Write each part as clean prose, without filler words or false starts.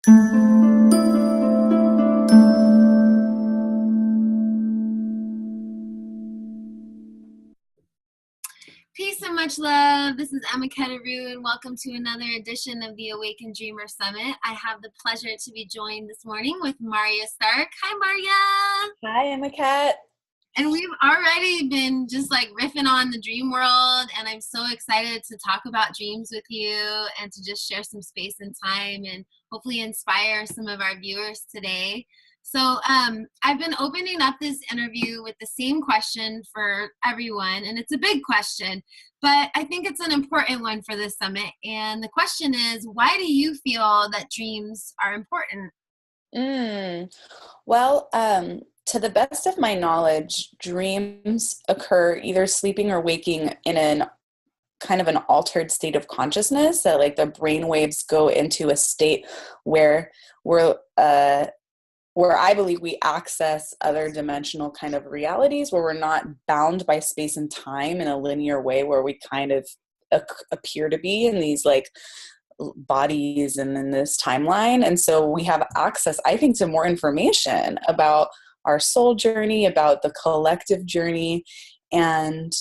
Peace and much love. This is Emakhet, and welcome to another edition of the Awakened Dreamer Summit. I have the pleasure to be joined this morning with Marya Stark. Hi, Marya. Hi, Emakhet. And we've already been just like riffing on the dream world, and I'm so excited to talk about dreams with you and to just share some space and time and hopefully inspire some of our viewers today. So I've been opening up this interview with the same question for everyone, and it's a big question, but I think it's an important one for this summit. And the question is, why do you feel that dreams are important? Well, to the best of my knowledge, dreams occur either sleeping or waking in an kind of an altered state of consciousness. That like the brain waves go into a state where where I believe we access other dimensional kind of realities, where we're not bound by space and time in a linear way, where we kind of appear to be in these like bodies and in this timeline. And so we have access, I think, to more information about our soul journey, about the collective journey. And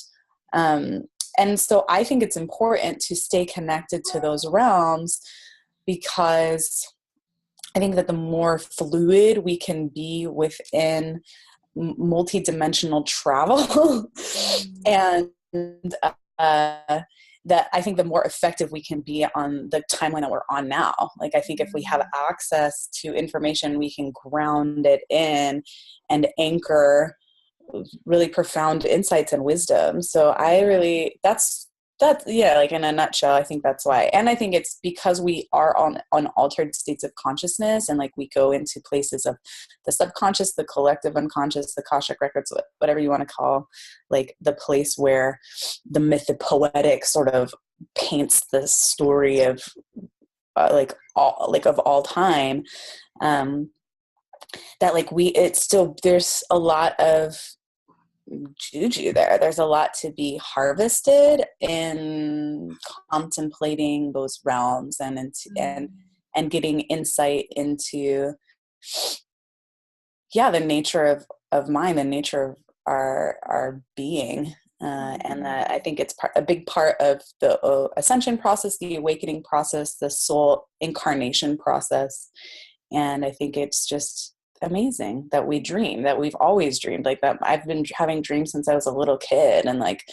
so I think it's important to stay connected to those realms, because I think that the more fluid we can be within multidimensional travel and that I think the more effective we can be on the timeline that we're on now. Like, I think if we have access to information, we can ground it in and anchor really profound insights and wisdom. So yeah, like in a nutshell, I think that's why. And I think it's because we are on altered states of consciousness, and like we go into places of the subconscious, the collective unconscious, the Akashic records, whatever you want to call, like the place where the mythic poetic sort of paints the story of of all time. That like there's a lot of juju there. There's a lot to be harvested in contemplating those realms and getting insight into the nature of mind, the nature of our being. And I think it's a big part of the ascension process, the awakening process, the soul incarnation process. And I think it's just amazing that we dream, that we've always dreamed like that. I've been having dreams since I was a little kid, and like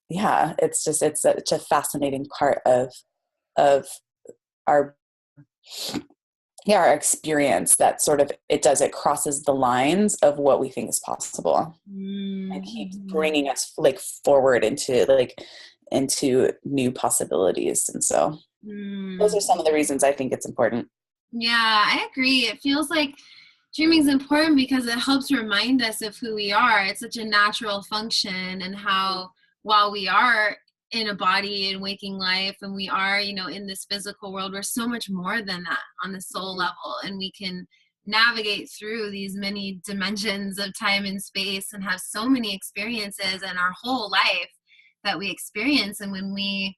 it's such a fascinating part of our experience, that sort of it crosses the lines of what we think is possible and keeps bringing us like forward into new possibilities. And so those are some of the reasons I think it's important. Yeah, I agree. It feels like dreaming is important because it helps remind us of who we are. It's such a natural function, and how while we are in a body and waking life, and we are, in this physical world, we're so much more than that on the soul level, and we can navigate through these many dimensions of time and space and have so many experiences in our whole life that we experience. And when we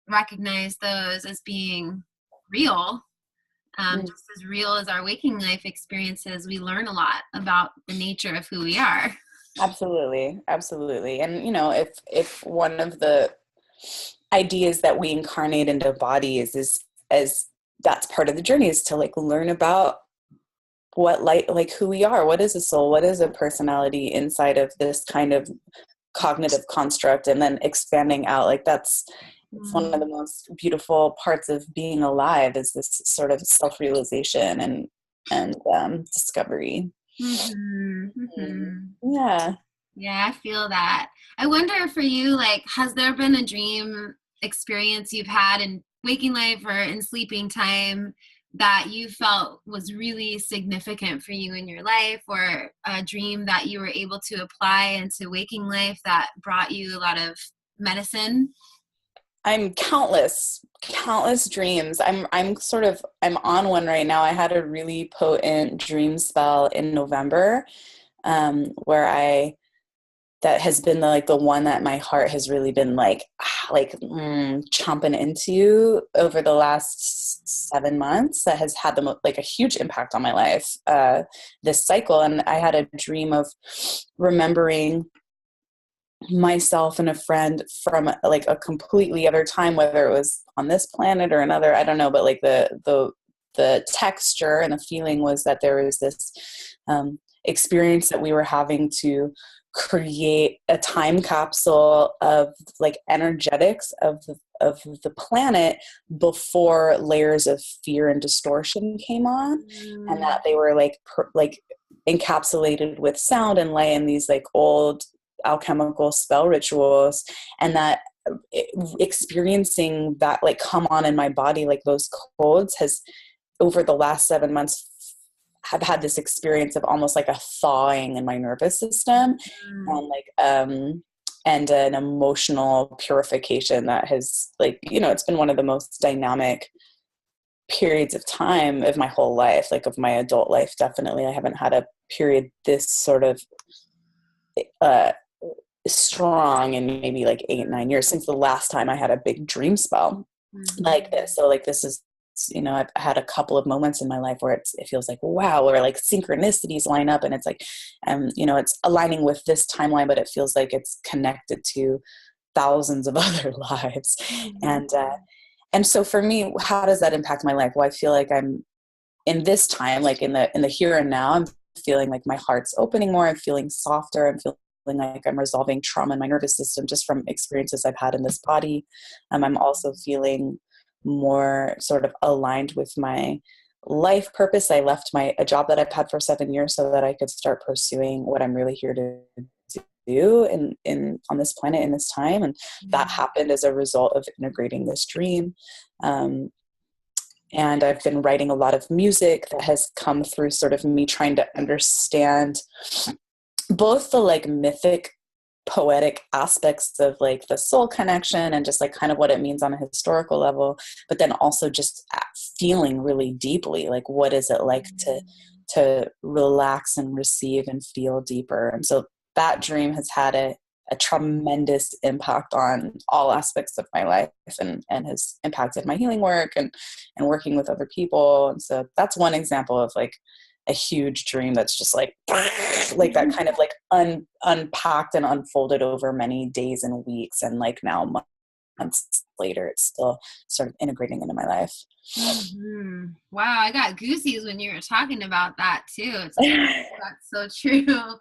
recognize those as being real, just as real as our waking life experiences, we learn a lot about the nature of who we are. Absolutely. And if one of the ideas that we incarnate into bodies is as that's part of the journey, is to like learn about what like who we are, what is a soul, what is a personality inside of this kind of cognitive construct, and then expanding out. Like it's one of the most beautiful parts of being alive, is this sort of self-realization and discovery. Yeah, I feel that. I wonder for you, like, has there been a dream experience you've had in waking life or in sleeping time that you felt was really significant for you in your life, or a dream that you were able to apply into waking life that brought you a lot of medicine? I'm countless dreams. I'm on one right now. I had a really potent dream spell in November, where I that has been the one that my heart has really been chomping into over the last 7 months, that has had a huge impact on my life, this cycle. And I had a dream of remembering myself and a friend from like a completely other time, whether it was on this planet or another, I don't know, but like the texture and the feeling was that there was this experience that we were having to create a time capsule of like energetics of the planet before layers of fear and distortion came on, and that they were like encapsulated with sound and light in these like old alchemical spell rituals, and that experiencing that like come on in my body, like those codes, has over the last 7 months have had this experience of almost like a thawing in my nervous system, and an emotional purification that has it's been one of the most dynamic periods of time of my whole life, like of my adult life. Definitely I haven't had a period this sort of strong in maybe like 8-9 years, since the last time I had a big dream spell like this. So like this is, I've had a couple of moments in my life where it feels like, wow, or like synchronicities line up, and it's like, it's aligning with this timeline, but it feels like it's connected to thousands of other lives. And so for me, how does that impact my life? Well, I feel like I'm in this time, like in the here and now, I'm feeling like my heart's opening more. I'm feeling softer. I'm feeling like I'm resolving trauma in my nervous system just from experiences I've had in this body. I'm also feeling more sort of aligned with my life purpose. I left a job that I've had for 7 years so that I could start pursuing what I'm really here to do in on this planet in this time. And that happened as a result of integrating this dream. And I've been writing a lot of music that has come through sort of me trying to understand both the like mythic poetic aspects of like the soul connection and just like kind of what it means on a historical level, but then also just feeling really deeply like what is it like to relax and receive and feel deeper. And so that dream has had a tremendous impact on all aspects of my life, and has impacted my healing work and working with other people. And so that's one example of like a huge dream that's just like that kind of like unpacked and unfolded over many days and weeks, and like now months later it's still sort of integrating into my life. Wow, I got goosies when you were talking about that too. It's like, that's so true.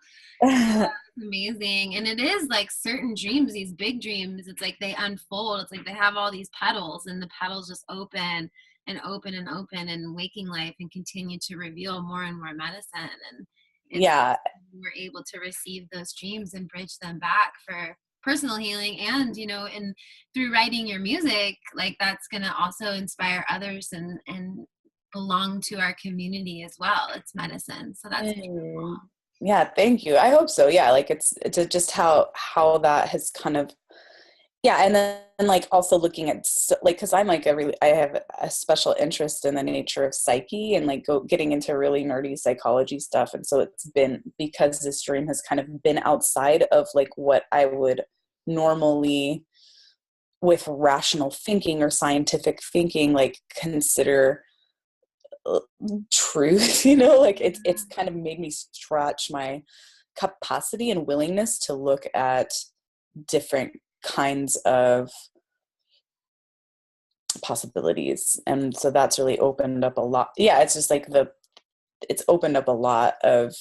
It's amazing. And it is like certain dreams, these big dreams, it's like they unfold. It's like they have all these petals, and the petals just open and open and open in waking life and continue to reveal more and more medicine. And we're able to receive those dreams and bridge them back for personal healing, and and through writing your music, like that's going to also inspire others and belong to our community as well. It's medicine, so that's cool. Yeah, thank you. I hope so. Yeah, like it's just how that has kind of, and then like also looking at like, because I'm like I have a special interest in the nature of psyche and like getting into really nerdy psychology stuff. And so it's been, because this dream has kind of been outside of like what I would normally with rational thinking or scientific thinking like consider truth, like it's kind of made me stretch my capacity and willingness to look at different kinds of possibilities. And so that's really opened up a lot. It's just like it's opened up a lot of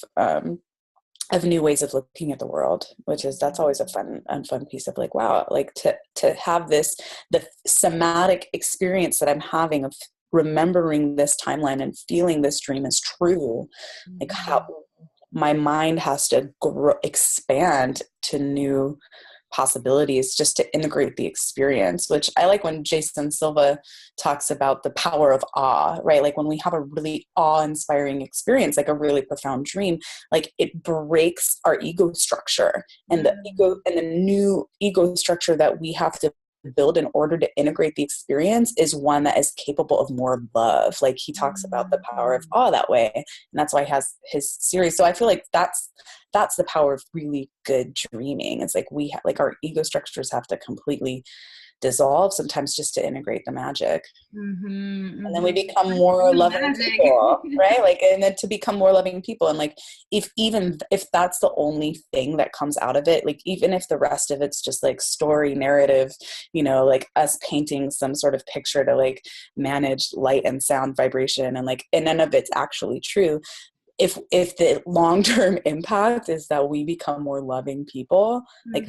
new ways of looking at the world, that's always a fun piece of like, wow, like to have the somatic experience that I'm having of remembering this timeline and feeling this dream is true, like how my mind has to expand to new possibilities just to integrate the experience, which I like when Jason Silva talks about the power of awe, right? Like when we have a really awe-inspiring experience, like a really profound dream, like it breaks our ego structure, and the new ego structure that we have to build in order to integrate the experience is one that is capable of more love. Like he talks about the power of awe that way, and that's why he has his series. So I feel like that's the power of really good dreaming. It's like like our ego structures have to completely dissolve sometimes just to integrate the magic. And then we become more loving people, right? Like, and then to become more loving people. And like, even if that's the only thing that comes out of it, like, even if the rest of it's just like story narrative, like us painting some sort of picture to like manage light and sound vibration, and like, and none of it's actually true. If the long-term impact is that we become more loving people, like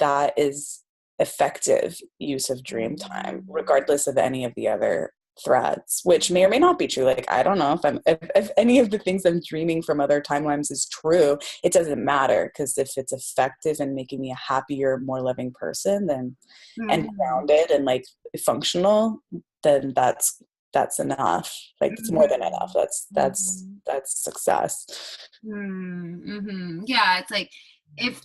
that is effective use of dream time, regardless of any of the other threads, which may or may not be true. Like, I don't know if any of the things I'm dreaming from other timelines is true. It doesn't matter, because if it's effective in making me a happier, more loving person, then and grounded and like functional, then that's enough. Like, it's more than enough. That's success. Yeah, it's like if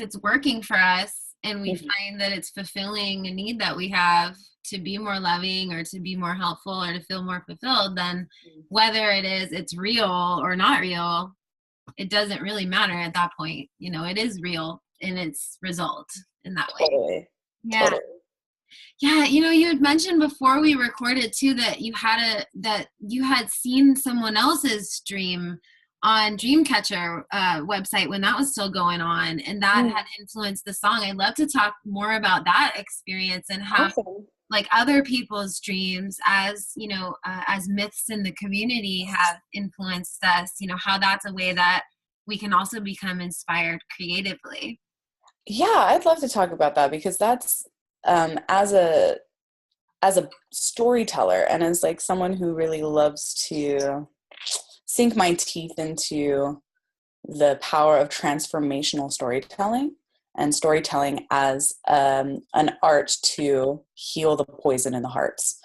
it's working for us, and we find that it's fulfilling a need that we have to be more loving or to be more helpful or to feel more fulfilled, then whether it's real or not real, it doesn't really matter at that point. It is real in its result in that way. Totally. Yeah. Totally. Yeah, you had mentioned before we recorded too that you had seen someone else's dream on Dreamcatcher website when that was still going on, and that had influenced the song. I'd love to talk more about that experience and how like other people's dreams as as myths in the community have influenced us, how that's a way that we can also become inspired creatively. Yeah, I'd love to talk about that, because that's as a storyteller and as like someone who really loves to sink my teeth into the power of transformational storytelling, and storytelling as an art to heal the poison in the hearts.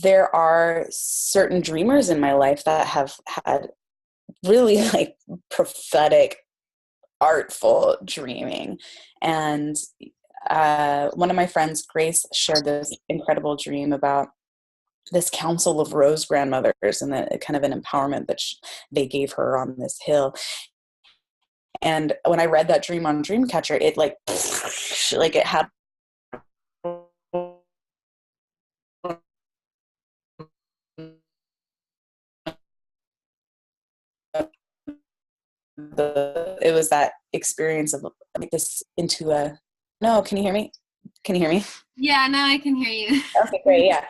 There are certain dreamers in my life that have had really like prophetic, artful dreaming. And one of my friends, Grace, shared this incredible dream about this council of rose grandmothers and the kind of an empowerment that they gave her on this hill. And when I read that dream on Dreamcatcher, it like it had it was that experience of like this into a no, can you hear me? Can you hear me? Yeah, now I can hear you. Okay, great. Yeah.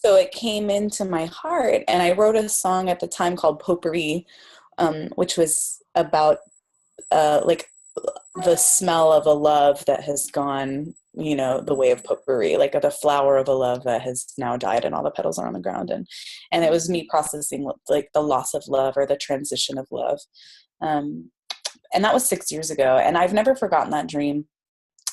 So it came into my heart, and I wrote a song at the time called Potpourri, which was about like the smell of a love that has gone, the way of potpourri, like the flower of a love that has now died and all the petals are on the ground. And it was me processing like the loss of love or the transition of love. And that was 6 years ago. And I've never forgotten that dream.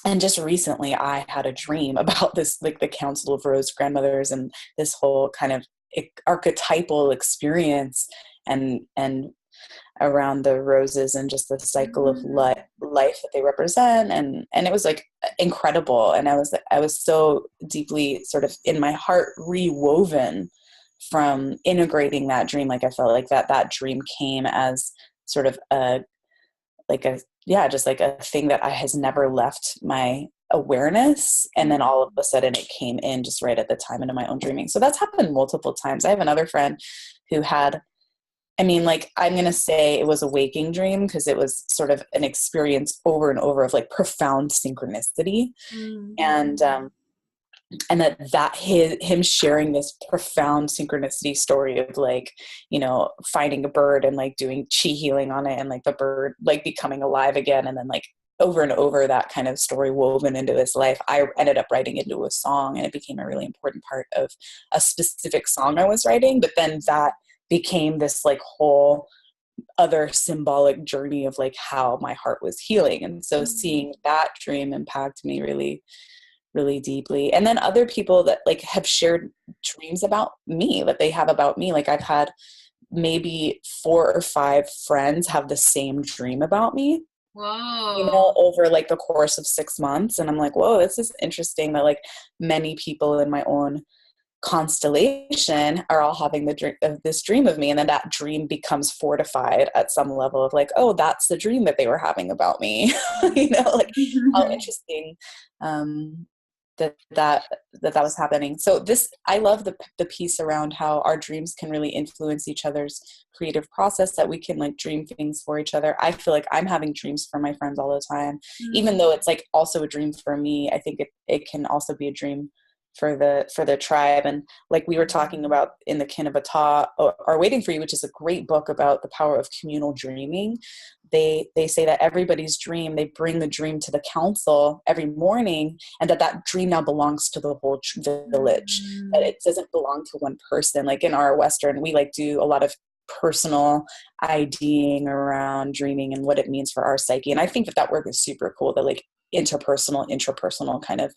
And just recently I had a dream about this, like the Council of Rose Grandmothers and this whole kind of archetypal experience and around the roses and just the cycle of life that they represent. And it was like incredible. And I was so deeply sort of in my heart rewoven from integrating that dream. Like I felt like that dream came as sort of just like a thing that has never left my awareness. And then all of a sudden it came in just right at the time into my own dreaming. So that's happened multiple times. I have another friend who had, I'm going to say it was a waking dream, because it was sort of an experience over and over of like profound synchronicity. And him sharing this profound synchronicity story of like, finding a bird and like doing chi healing on it and like the bird like becoming alive again. And then like over and over that kind of story woven into his life, I ended up writing into a song, and it became a really important part of a specific song I was writing. But then that became this like whole other symbolic journey of like how my heart was healing. And so seeing that dream impact me really, really deeply. And then other people that like have shared dreams about me, that they have about me. Like I've had maybe 4 or 5 friends have the same dream about me. Whoa. over like the course of 6 months. And I'm like, whoa, this is interesting that like many people in my own constellation are all having this dream of me, and then that dream becomes fortified at some level of like, oh, that's the dream that they were having about me. Like how interesting that was happening. So this, I love the piece around how our dreams can really influence each other's creative process, that we can like dream things for each other. I feel like I'm having dreams for my friends all the time, even though it's like also a dream for me. I think it can also be a dream for the tribe. And like we were talking about in the Kin of Ata, or Waiting for You, which is a great book about the power of communal dreaming. They say that everybody's dream, they bring the dream to the council every morning, and that dream now belongs to the whole village, that it doesn't belong to one person. Like in our Western, we like do a lot of personal IDing around dreaming and what it means for our psyche. And I think that work is super cool, that like interpersonal, intrapersonal kind of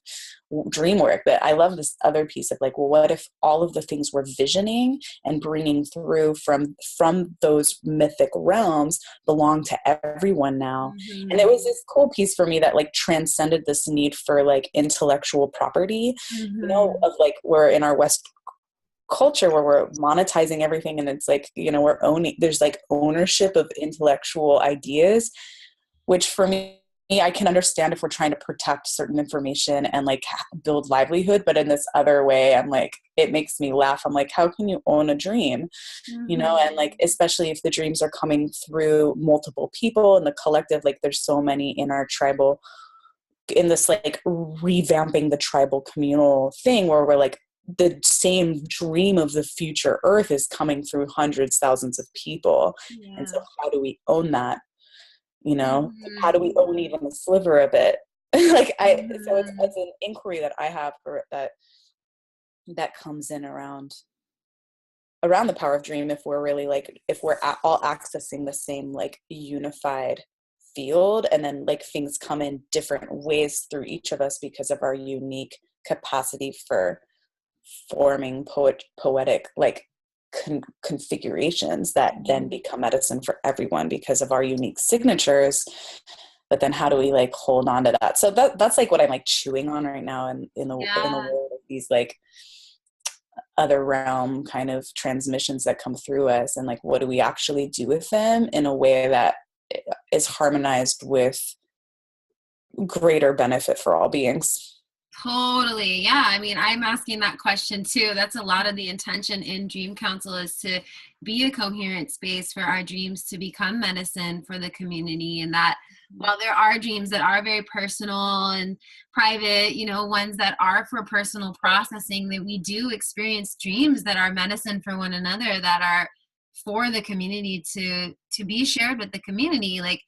dream work. But I love this other piece of like, well, what if all of the things we're visioning and bringing through from those mythic realms belong to everyone now? And it was this cool piece for me that like transcended this need for like intellectual property, of like, we're in our West culture where we're monetizing everything, and it's like, we're owning, there's like ownership of intellectual ideas, which for me, I can understand if we're trying to protect certain information and like build livelihood. But in this other way, I'm like, it makes me laugh. I'm like, how can you own a dream? And like, especially if the dreams are coming through multiple people and the collective, like there's so many in our tribal, in this like revamping the tribal communal thing where we're like, the same dream of the future earth is coming through hundreds, thousands of people. Yeah. And so how do we own that? How do we own even a sliver of it? Like so it's an inquiry that I have for that comes in around the power of dream. If we're really like, if we're all accessing the same like unified field, and then like things come in different ways through each of us because of our unique capacity for forming poetic like configurations that then become medicine for everyone because of our unique signatures. But then how do we like hold on to that? So that's like what I'm like chewing on right now in the world of these like other realm kind of transmissions that come through us, and like what do we actually do with them in a way that is harmonized with greater benefit for all beings. Totally. Yeah. I mean, I'm asking that question too. That's a lot of the intention in Dream Council, is to be a coherent space for our dreams to become medicine for the community. And that while there are dreams that are very personal and private, ones that are for personal processing, that we do experience dreams that are medicine for one another, that are for the community to be shared with the community. Like,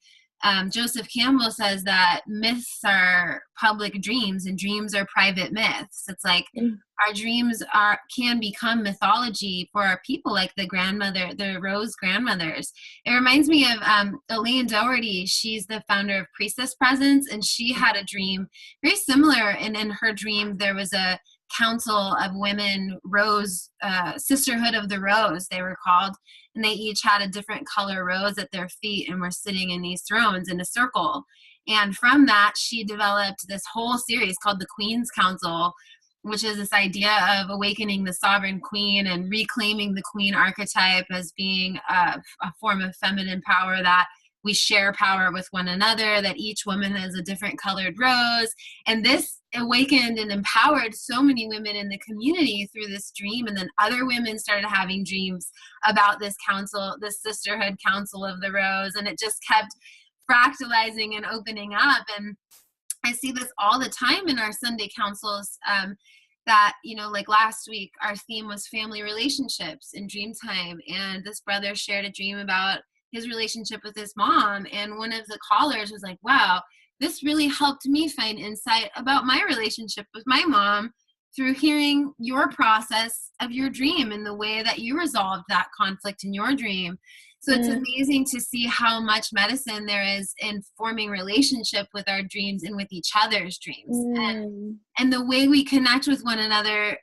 Joseph Campbell says that myths are public dreams and dreams are private myths. It's like our dreams can become mythology for our people, like the Rose grandmothers. It reminds me of Elaine Doherty. She's the founder of Priestess Presence, and she had a dream very similar. And in her dream, there was a council of women, Rose, Sisterhood of the Rose, they were called. And they each had a different color rose at their feet and were sitting in these thrones in a circle. And from that, she developed this whole series called the Queen's Council, which is this idea of awakening the sovereign queen and reclaiming the queen archetype as being a form of feminine power, that we share power with one another, that each woman has a different colored rose. And this awakened and empowered so many women in the community through this dream. And then other women started having dreams about this council, this Sisterhood Council of the Rose. And it just kept fractalizing and opening up. And I see this all the time in our Sunday councils, that, like last week, our theme was family relationships in dream time. And this brother shared a dream about his relationship with his mom. And one of the callers was like, wow, this really helped me find insight about my relationship with my mom through hearing your process of your dream and the way that you resolved that conflict in your dream. So it's amazing to see how much medicine there is in forming relationship with our dreams and with each other's dreams. And the way we connect with one another,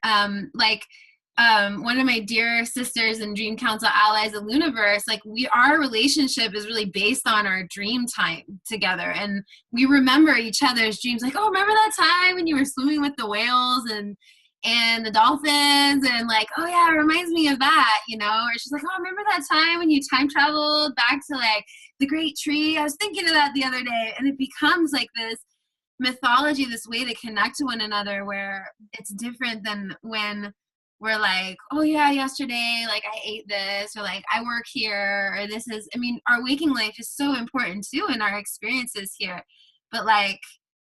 like one of my dear sisters and Dream Council allies of Luniverse, like our relationship is really based on our dream time together, and we remember each other's dreams. Like, oh, remember that time when you were swimming with the whales and the dolphins, and like, oh yeah, it reminds me of that, you know. Or she's like, oh, remember that time when you time traveled back to like the great tree? I was thinking of that the other day, and it becomes like this mythology, this way to connect to one another, where it's different than when we're like, oh yeah, yesterday, like I ate this, or like I work here, or this is, I mean, our waking life is so important too, and our experiences here. But like,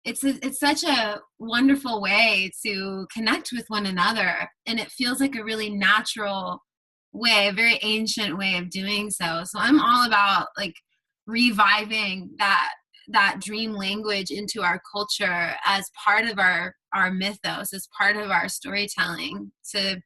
it's such a wonderful way to connect with one another, and it feels like a really natural way, a very ancient way of doing so. So I'm all about like reviving that dream language into our culture as part of our mythos, as part of our storytelling, to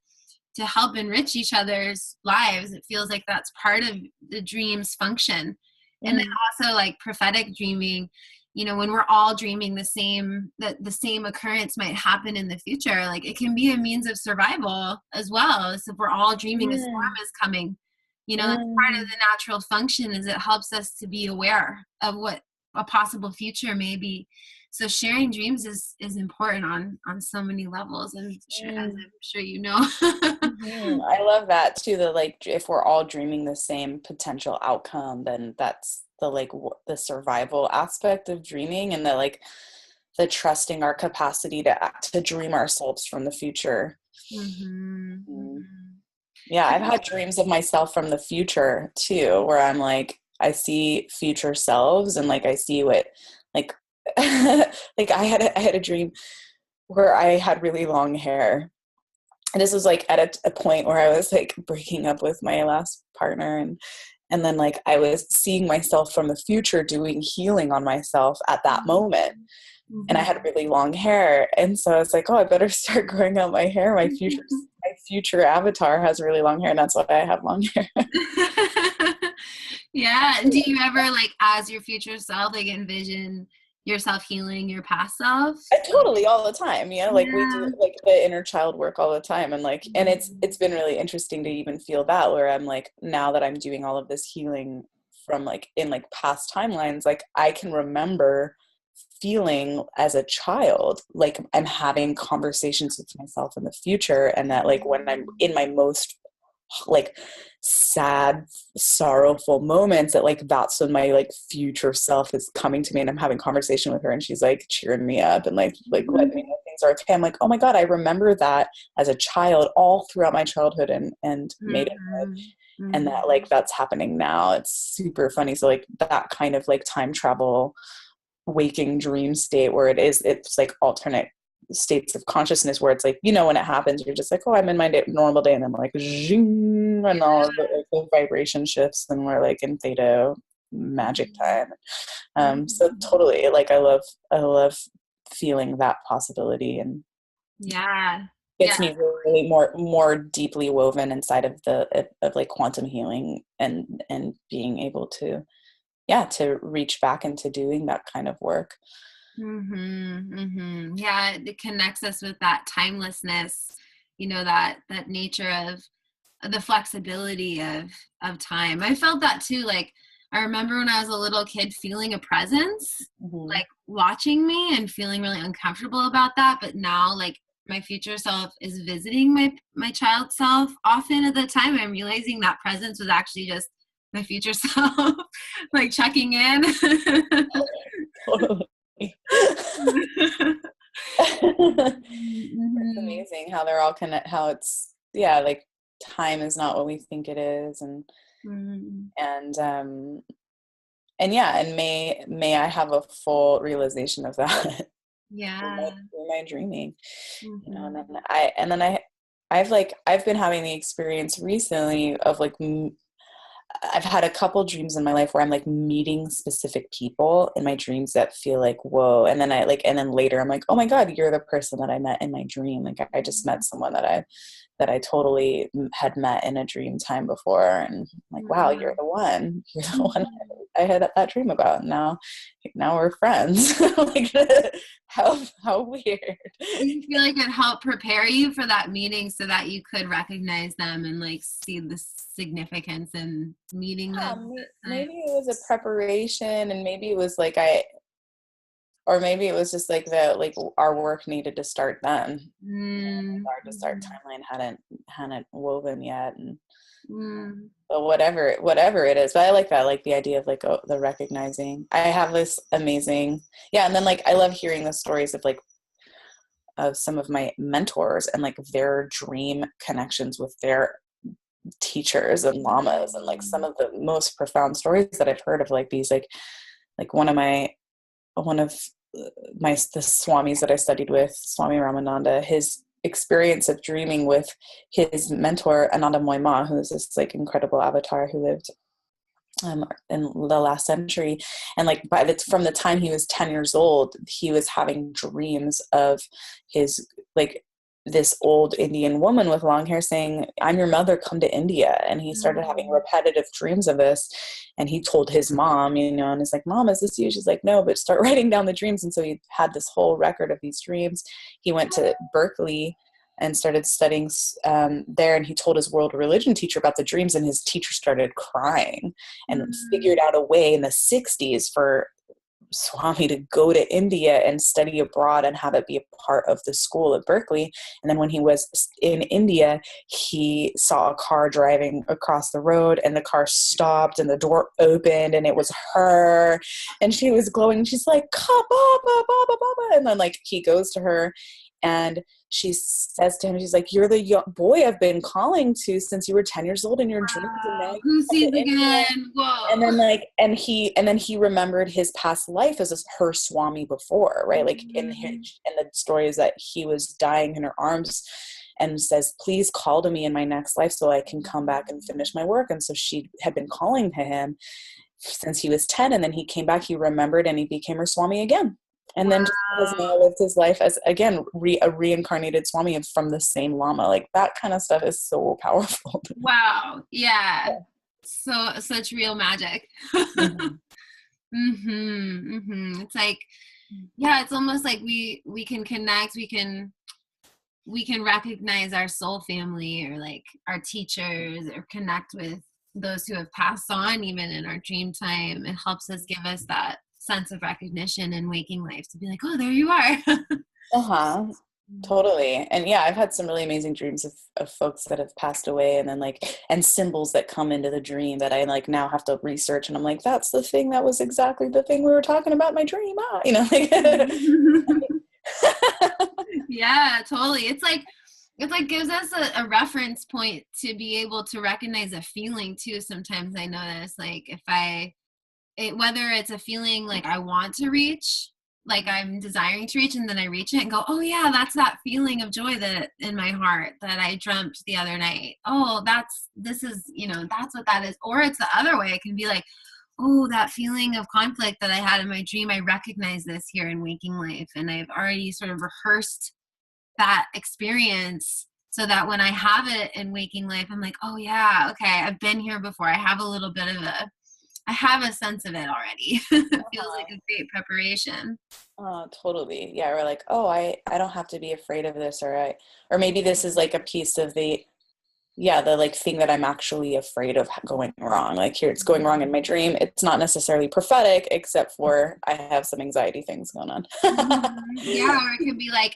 help enrich each other's lives. It feels like that's part of the dream's function. And then also like prophetic dreaming, you know, when we're all dreaming the same, that the same occurrence might happen in the future, like it can be a means of survival as well. So if we're all dreaming a storm is coming, you know, that's part of the natural function, is it helps us to be aware of what a possible future may be. So sharing dreams is important on so many levels, and as I'm sure you know. I love that too. The like, if we're all dreaming the same potential outcome, then that's the like the survival aspect of dreaming, and the like the trusting our capacity to dream ourselves from the future. Yeah, I've had dreams of myself from the future too, where I'm like, I see future selves, and like I see what like like I had a dream where I had really long hair. And this was like at a point where I was like breaking up with my last partner, and then like I was seeing myself from the future doing healing on myself at that moment. And I had really long hair. And so I was like, oh, I better start growing out my hair. My future avatar has really long hair, and that's why I have long hair. Yeah. Do you ever like, as your future self, like envision yourself healing your past self? Totally, all the time. You know, like we do like the inner child work all the time. And like, and it's been really interesting to even feel that, where I'm like, now that I'm doing all of this healing from like in like past timelines, like I can remember feeling as a child like I'm having conversations with myself in the future, and that like when I'm in my most like sad, sorrowful moments, that like that's when my like future self is coming to me, and I'm having conversation with her, and she's like cheering me up and like letting me know things are okay. I'm like, oh my God, I remember that as a child all throughout my childhood and maidenhood. And that like that's happening now. It's super funny. So like that kind of like time travel waking dream state, where it's like alternate states of consciousness, where it's like, you know, when it happens, you're just like, oh, I'm in my normal day, and then like zing, and all of the vibration shifts, and we're like in theta magic time. So totally, like I love feeling that possibility, and gets me really more deeply woven inside of of like quantum healing, and being able to to reach back into doing that kind of work. Yeah, it connects us with that timelessness, you know, that nature of the flexibility of time. I felt that too. Like I remember when I was a little kid feeling a presence, like watching me, and feeling really uncomfortable about that. But now like my future self is visiting my child self often. At the time, I'm realizing that presence was actually just my future self, like checking in. Totally. It's amazing how they're all how it's like time is not what we think it is, and may I have a full realization of that through my dreaming. You know, and then I've been having the experience recently of like I've had a couple dreams in my life where I'm like meeting specific people in my dreams that feel like, whoa. And then later I'm like, oh my God, you're the person that I met in my dream. Like I just met someone that that I totally had met in a dream time before. And I'm like, wow, you're the one. You're the one I had that dream about. Now we're friends. Like, how weird. Do you feel like it helped prepare you for that meeting so that you could recognize them and like see the significance in meeting them? Maybe it was a preparation, and maybe it was like or maybe it was just like our work needed to start then. Our to start timeline hadn't woven yet, and but whatever it is. But I like that, like the idea of like the recognizing. I have this amazing, and then like I love hearing the stories of some of my mentors and like their dream connections with their teachers and lamas, and like some of the most profound stories that I've heard of like these like one of the swamis that I studied with, Swami Ramananda, his experience of dreaming with his mentor Ananda Moima, who's this like incredible avatar who lived in the last century, and like from the time he was 10 years old, he was having dreams of his like this old Indian woman with long hair saying, "I'm your mother, come to India." And he started having repetitive dreams of this. And he told his mom, and he's like, "Mom, is this you?" She's like, "No, but start writing down the dreams." And so he had this whole record of these dreams. He went to Berkeley and started studying there. And he told his world religion teacher about the dreams, and his teacher started crying and figured out a way in the 60s for Swami to go to India and study abroad and have it be a part of the school at Berkeley. And then when he was in India, he saw a car driving across the road, and the car stopped and the door opened, and it was her, and she was glowing. She's like, "Baba, Baba, Baba." And then like he goes to her, and she says to him, she's like, "You're the young boy I've been calling to since you were 10 years old in your dreams." And now who sees again? Whoa. And then he remembered his past life as her Swami before, right? Like in the story is that he was dying in her arms and says, "Please call to me in my next life so I can come back and finish my work." And so she had been calling to him since he was 10, and then he came back, he remembered, and he became her Swami again. And then just has now lived his life as, again, a reincarnated Swami from the same Lama. Like that kind of stuff is so powerful. Wow. Yeah. So such real magic. It's like, it's almost like we can connect, we can recognize our soul family or like our teachers, or connect with those who have passed on even in our dream time. It helps us, give us that sense of recognition in waking life to be like, "Oh, there you are." Totally. And I've had some really amazing dreams of folks that have passed away, and then and symbols that come into the dream that I like now have to research, and I'm like, that's the thing, that was exactly the thing we were talking about in my dream. Yeah, totally. It's like gives us a reference point to be able to recognize a feeling too. Sometimes I notice, like whether it's a feeling like I want to reach, like I'm desiring to reach, and then I reach it and go, "Oh yeah, that's that feeling of joy that in my heart that I dreamt the other night. Oh, that's what that is." Or it's the other way. It can be like, "Oh, that feeling of conflict that I had in my dream, I recognize this here in waking life, and I've already sort of rehearsed that experience so that when I have it in waking life, I'm like, oh yeah, okay, I've been here before. I have a sense of it already." It feels like a great preparation. Oh, totally. Yeah. We're like, oh, I don't have to be afraid of this, or maybe this is like a piece of the like thing that I'm actually afraid of going wrong. Like here, it's going wrong in my dream. It's not necessarily prophetic, except for I have some anxiety things going on. Yeah, or it could be like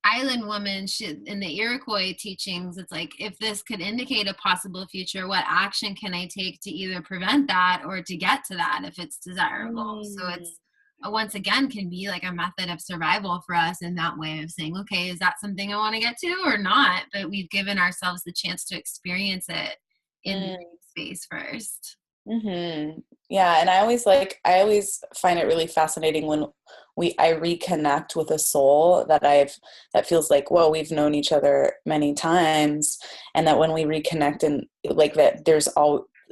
island woman in the Iroquois teachings, it's like, if this could indicate a possible future, what action can I take to either prevent that or to get to that if it's desirable? So it's once again can be like a method of survival for us in that way of saying, okay, is that something I want to get to or not? But we've given ourselves the chance to experience it in the space first. Yeah, and I always find it really fascinating when I reconnect with a soul that feels like, whoa, we've known each other many times, and that when we reconnect, and like that,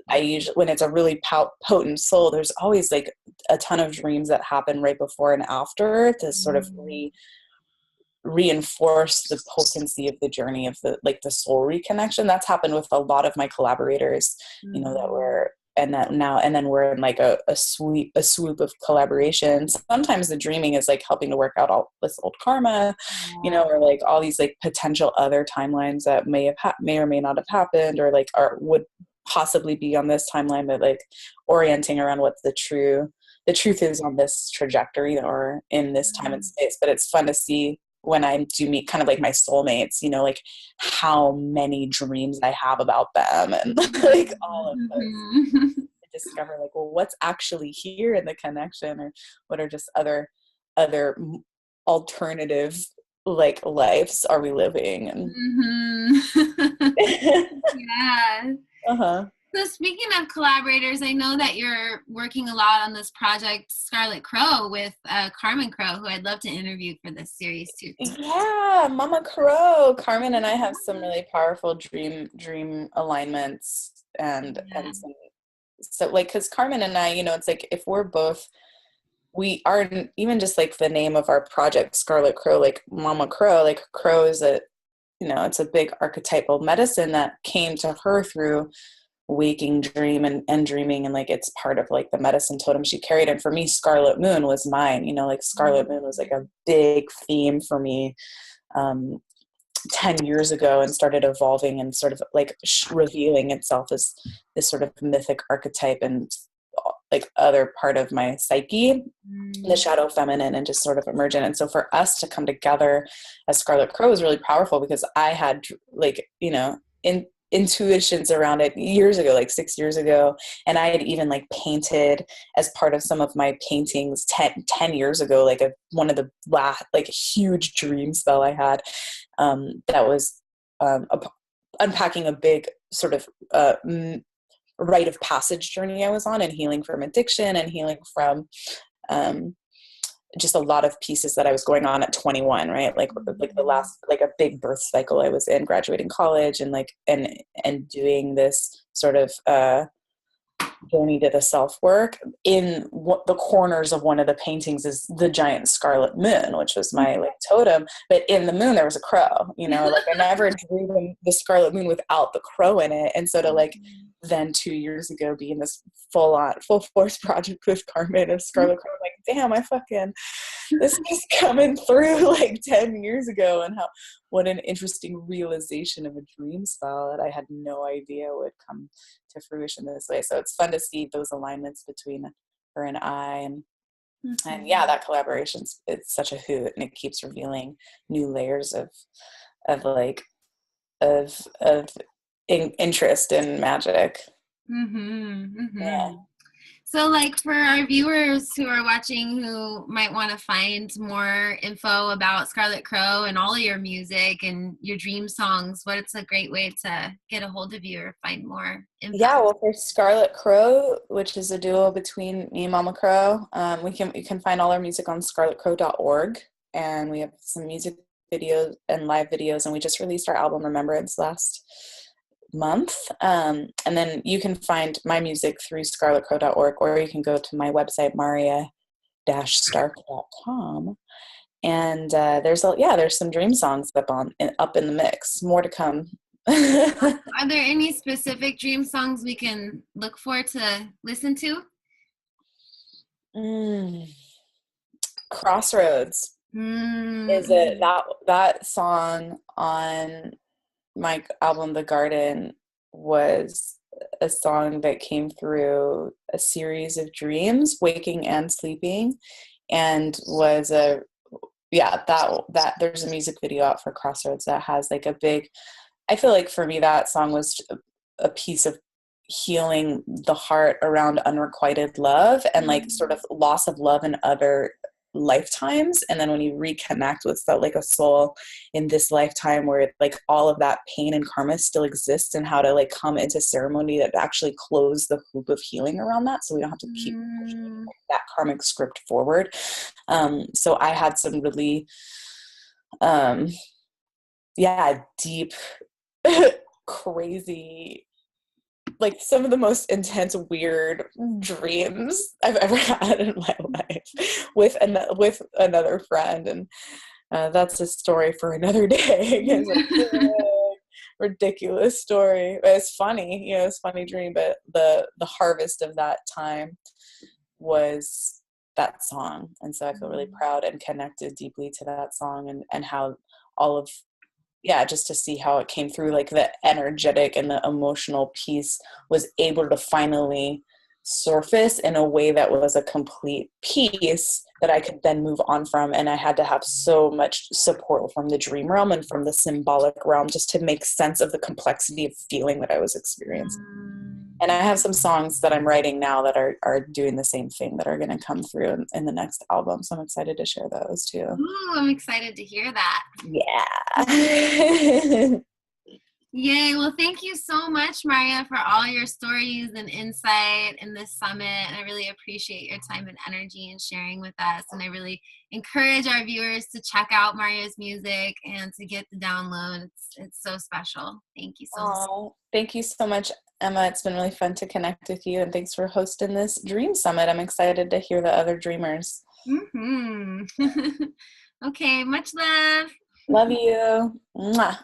I usually, when it's a really potent soul, there's always like a ton of dreams that happen right before and after to sort of reinforce the potency of the journey of the soul reconnection. That's happened with a lot of my collaborators, you know, that were, and that now, and then we're in like a swoop of collaboration. Sometimes the dreaming is like helping to work out all this old karma, you know, or like all these like potential other timelines that may or may not have happened, or like would possibly be on this timeline, but like orienting around what the truth is on this trajectory or in this time and space. But it's fun to see when I do meet kind of like my soulmates, you know, like how many dreams I have about them, and like all of those. I discover like, well, what's actually here in the connection, or what are just other alternative like lives are we living? And Yeah. uh-huh. So speaking of collaborators, I know that you're working a lot on this project Scarlet Crow with Carmen Crow, who I'd love to interview for this series too. Yeah, Mama Crow. Carmen and I have some really powerful dream alignments, and some, so like, because Carmen and I, you know, it's like if we are, even just like the name of our project Scarlet Crow, like Mama Crow, like crow is a, you know, it's a big archetypal medicine that came to her through waking dream and dreaming, and like it's part of like the medicine totem she carried. And for me, Scarlet Moon was mine, you know, like Scarlet Moon was like a big theme for me 10 years ago, and started evolving and sort of like revealing itself as this sort of mythic archetype and like other part of my psyche, the shadow feminine, and just sort of emergent. And so for us to come together as Scarlet Crow was really powerful, because I had like, you know, intuitions around it years ago, like 6 years ago. And I had even like painted as part of some of my paintings 10 years ago, like one of the last like huge dream spell I had that was unpacking a big sort of rite of passage journey I was on, and healing from addiction and healing from just a lot of pieces that I was going on at 21, right? Like the last, like a big birth cycle I was in, graduating college, and like, and doing this sort of journey to the self-work. In the corners of one of the paintings is the giant scarlet moon, which was my like totem, but in the moon there was a crow, you know, like I never drew the scarlet moon without the crow in it. And so to like then 2 years ago be in this full force project with Carmen of Scarlet Crow, I'm like, damn, this is coming through like 10 years ago, and what an interesting realization of a dream spell that I had no idea would come to fruition this way. So it's fun to see those alignments between her and I, and yeah, that collaboration's, it's such a hoot, and it keeps revealing new layers of interest in magic. Yeah. So like for our viewers who are watching who might want to find more info about Scarlet Crow and all of your music and your dream songs, what's a great way to get a hold of you or find more info? Yeah, well, for Scarlet Crow, which is a duo between me and Mama Crow, you can find all our music on scarletcrow.org, and we have some music videos and live videos, and we just released our album Remembrance last month. And then you can find my music through scarletcrow.org, or you can go to my website, marya-stark.com. And there's some dream songs up in the mix. More to come. Are there any specific dream songs we can look for to listen to? Crossroads is that song on my album The Garden was a song that came through a series of dreams, waking and sleeping, and was that there's a music video out for Crossroads that has like a big, I feel like for me that song was a piece of healing the heart around unrequited love and like sort of loss of love in other lifetimes, and then when you reconnect with that, like a soul in this lifetime where like all of that pain and karma still exists, and how to like come into ceremony that actually close the hoop of healing around that, so we don't have to keep pushing that karmic script forward. So I had some really deep crazy, like some of the most intense, weird dreams I've ever had in my life with another friend. That's a story for another day. It's a big, ridiculous story. But it's funny, it's a funny dream. But the harvest of that time was that song, and so I feel really proud and connected deeply to that song, and how all of just to see how it came through, like the energetic and the emotional piece was able to finally surface in a way that was a complete piece that I could then move on from. And I had to have so much support from the dream realm and from the symbolic realm just to make sense of the complexity of feeling that I was experiencing. And I have some songs that I'm writing now that are doing the same thing, that are going to come through in the next album. So I'm excited to share those too. Ooh, I'm excited to hear that. Yeah. Yay. Well, thank you so much, Marya, for all your stories and insight in this summit. And I really appreciate your time and energy and sharing with us. And I really encourage our viewers to check out Marya's music and to get the download. It's so special. Thank you so much. Thank you so much, Emma. It's been really fun to connect with you. And thanks for hosting this Dream Summit. I'm excited to hear the other dreamers. Mm-hmm. Okay. Much love. Love you. Mwah.